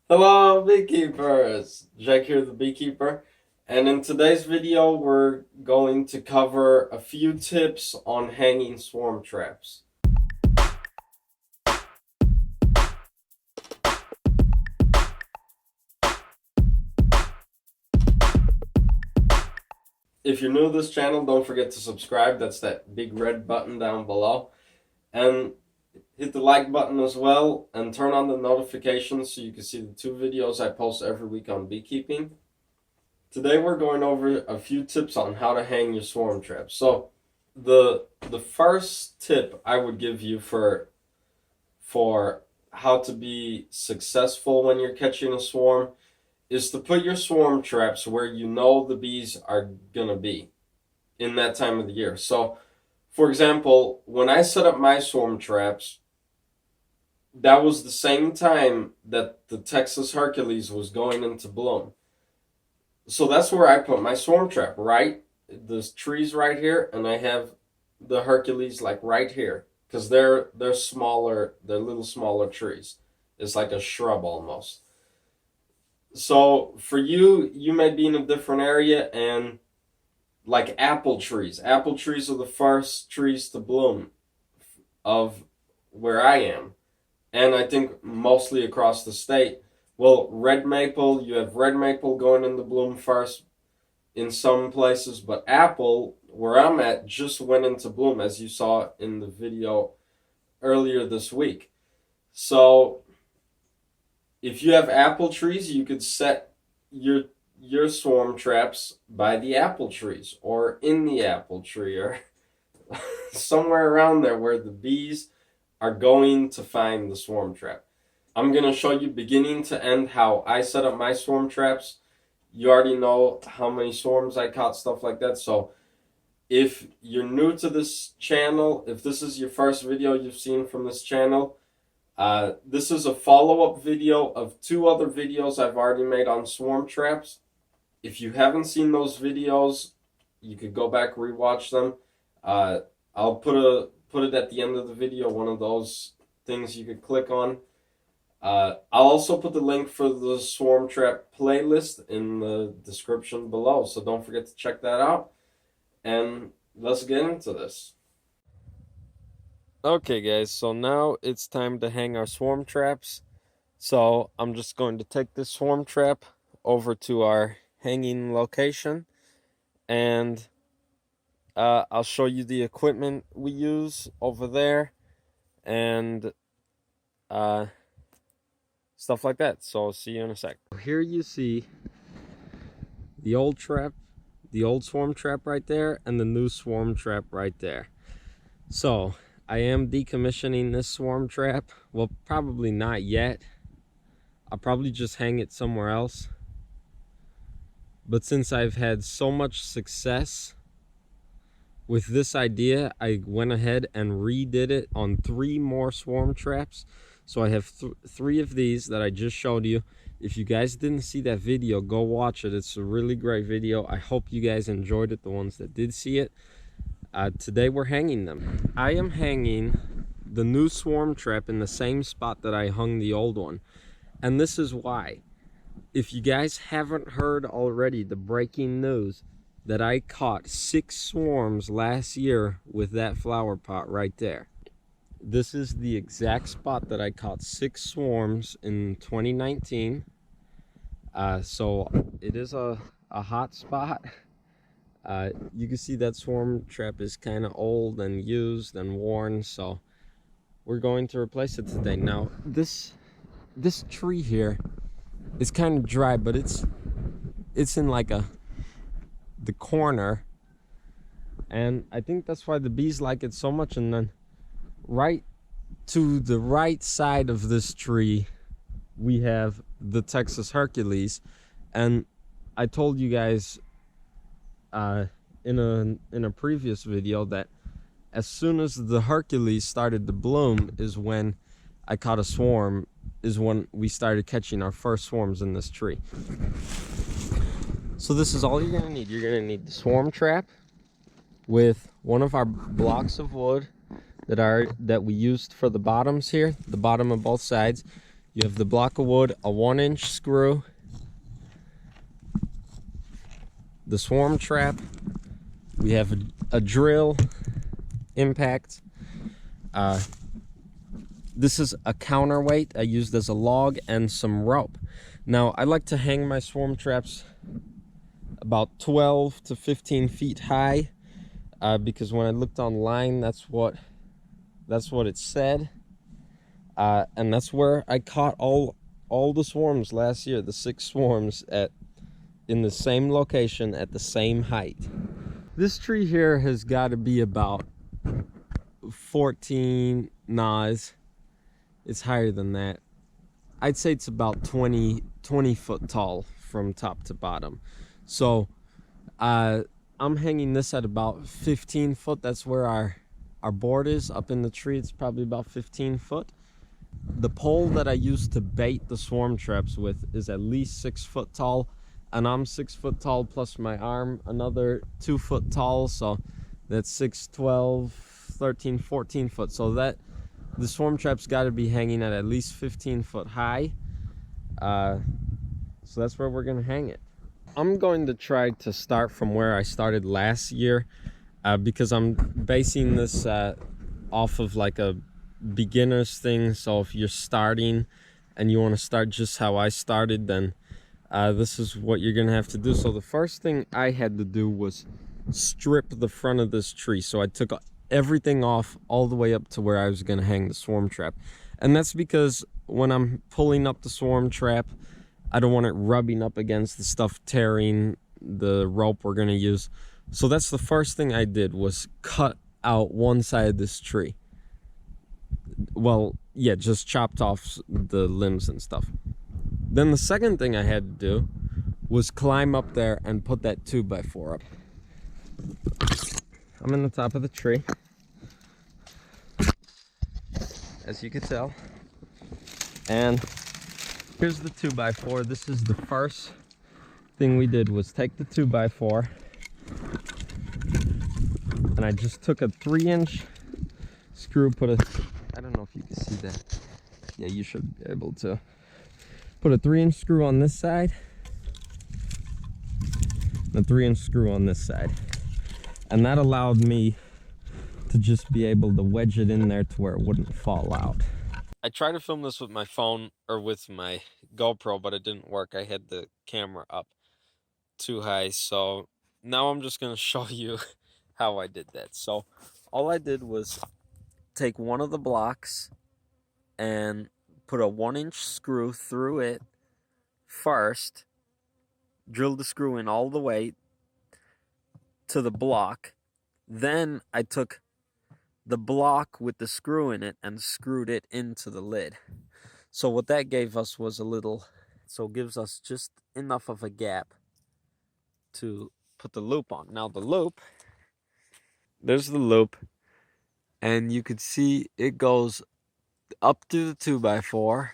Hello, beekeepers! Jake here, the beekeeper, and in today's video, we're going to cover a few tips on hanging swarm traps. If you're new to this channel, don't forget to subscribe. That's that big red button down below. And hit the like button as well, and turn on the notifications so you can see the two videos I post every week on beekeeping. Today we're going over a few tips on how to hang your swarm traps. So the first tip I would give you for how to be successful when you're catching a swarm is to put your swarm traps where you know the bees are gonna be in that time of the year. So for example, when I set up my swarm traps, that was the same time that the Texas Hercules was going into bloom. So that's where I put my swarm trap, right? The trees right here, and I have the Hercules like right here because they're smaller, they're little smaller trees. It's like a shrub almost. So for you, you may be in a different area, and like apple trees. Apple trees are the first trees to bloom of where I am, and I think mostly across the state. Well, red maple, you have red maple going into bloom first in some places, but apple, where I'm at, just went into bloom, as you saw in the video earlier this week. So if you have apple trees, you could set your swarm traps by the apple trees or in the apple tree or somewhere around there where the bees are going to find the swarm trap. I'm going to show you beginning to end how I set up my swarm traps. You already know how many swarms I caught, stuff like that. So if you're new to this channel, if this is your first video you've seen from this channel, this is a follow-up video of two other videos I've already made on swarm traps. If you haven't seen those videos, you could go back, rewatch them. I'll put it at the end of the video, one of those things you could click on. I'll also put the link for the swarm trap playlist in the description below, so don't forget to check that out. And let's get into this. Okay guys, so now it's time to hang our swarm traps. So I'm just going to take this swarm trap over to our hanging location, and I'll show you the equipment we use over there and stuff like that. So I'll see you in a sec. Here you see the old trap, the old swarm trap right there, and the new swarm trap right there. So I am decommissioning this swarm trap. Well, probably not yet. I'll probably just hang it somewhere else. But since I've had so much success with this idea, I went ahead and redid it on 3 more swarm traps. So I have 3 of these that I just showed you. If you guys didn't see that video, go watch it. It's a really great video. I hope you guys enjoyed it, the ones that did see it. Today we're hanging them. I am hanging the new swarm trap in the same spot that I hung the old one. And this is why. If you guys haven't heard already the breaking news that I caught 6 swarms last year with that flower pot right there. This is the exact spot that I caught 6 swarms in 2019. So it is a hot spot. You can see that swarm trap is kind of old and used and worn, so we're going to replace it today. Now this tree here is kind of dry, but it's in like the corner, and I think that's why the bees like it so much. And then right to the right side of this tree we have the Texas Hercules, and I told you guys in a previous video that as soon as the Hercules started to bloom is when I caught a swarm, is when we started catching our first swarms in this tree. So this is all you're gonna need. You're gonna need the swarm trap with one of our blocks of wood that we used for the bottoms here, the bottom of both sides. You have the block of wood, a 1-inch screw, the swarm trap. We have a drill, impact. This is a counterweight I used as a log and some rope. Now I like to hang my swarm traps about 12 to 15 feet high because when I looked online, that's what it said, and that's where I caught all the swarms last year. The 6 swarms in the same location at the same height. This tree here has got to be about 14. It's higher than that. I'd say it's about 20 foot tall from top to bottom. So I'm hanging this at about 15 foot. That's where our board is up in the tree. It's probably about 15 foot. The pole that I use to bait the swarm traps with is at least 6 foot tall, and I'm 6 foot tall plus my arm another 2 foot tall, so that's 6, 12, 13, 14 foot. So that the swarm trap's got to be hanging at least 15 foot high. So that's where we're gonna hang it. I'm going to try to start from where I started last year because I'm basing this off of like a beginner's thing. So if you're starting and you want to start just how I started, then this is what you're gonna have to do. So the first thing I had to do was strip the front of this tree. So I took everything off all the way up to where I was gonna hang the swarm trap. And that's because when I'm pulling up the swarm trap, I don't want it rubbing up against the stuff, tearing the rope we're gonna use. So that's the first thing I did, was cut out one side of this tree. Well, yeah, just chopped off the limbs and stuff. Then the second thing I had to do was climb up there and put that 2x4 up. I'm in the top of the tree, as you can tell, and here's the 2x4. This is the first thing we did, was take the 2x4, and I just took a 3-inch screw, I don't know if you can see that. Yeah, you should be able to. Put a 3-inch screw on this side, and a 3-inch screw on this side. And that allowed me to just be able to wedge it in there to where it wouldn't fall out. I tried to film this with my phone or with my GoPro, but it didn't work. I had the camera up too high. So now I'm just going to show you how I did that. So all I did was take one of the blocks and put a 1-inch screw through it first, drill the screw in all the way to the block. Then I took the block with the screw in it and screwed it into the lid. So what that gave us was it gives us just enough of a gap to put the loop on. Now the loop, there's the loop, and you could see it goes up through the 2x4.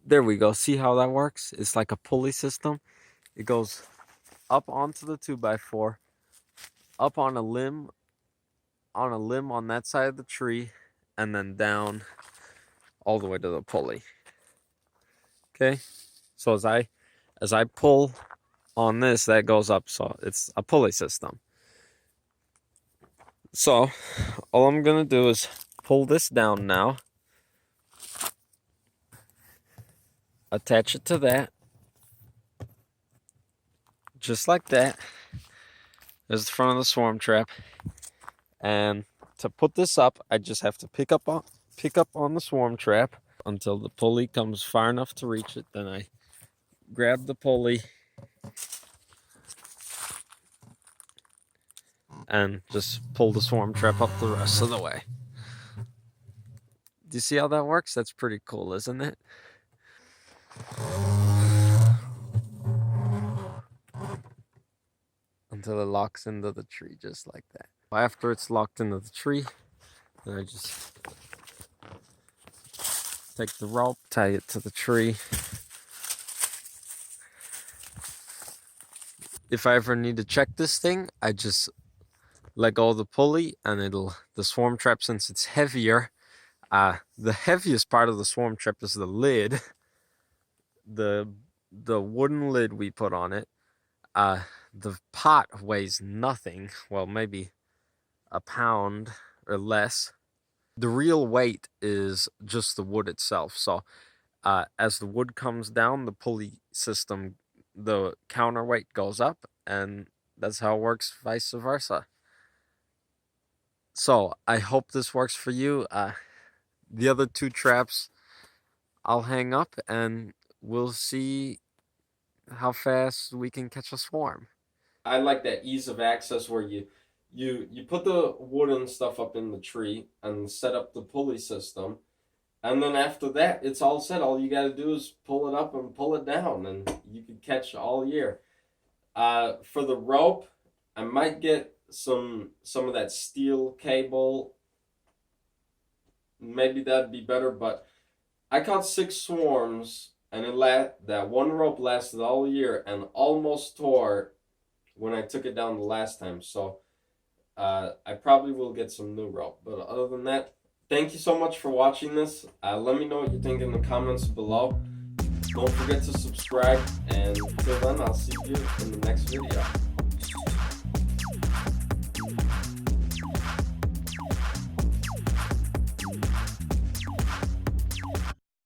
There we go. See how that works? It's like a pulley system. It goes up onto the 2x4, up on a limb on that side of the tree, and then down all the way to the pulley. Okay, so as I pull on this, that goes up, so it's a pulley system. So all I'm gonna do is pull this down now, attach it to that, just like that. There's the front of the swarm trap, and to put this up, I just have to pick up on the swarm trap until the pulley comes far enough to reach it. Then I grab the pulley and just pull the swarm trap up the rest of the way. Do you see how that works? That's pretty cool, isn't it? Until it locks into the tree, just like that. After it's locked into the tree, then I just take the rope, tie it to the tree. If I ever need to check this thing, I just let go of the pulley, and the swarm trap, since it's heavier, the heaviest part of the swarm trap is the lid, the wooden lid we put on it. The pot weighs nothing. Well, maybe a pound or less. The real weight is just the wood itself. So, as the wood comes down, the pulley system, the counterweight goes up, and that's how it works, vice versa. So, I hope this works for you. The other two traps I'll hang up, and we'll see how fast we can catch a swarm. I like that ease of access where you put the wooden stuff up in the tree and set up the pulley system, and then after that it's all set. All you got to do is pull it up and pull it down, and you can catch all year. For the rope, I might get some of that steel cable. Maybe that'd be better, but I caught 6 swarms, and that one rope lasted all year and almost tore when I took it down the last time. So I probably will get some new rope. But other than that, thank you so much for watching this. Let me know what you think in the comments below. Don't forget to subscribe, and until then, I'll see you in the next video.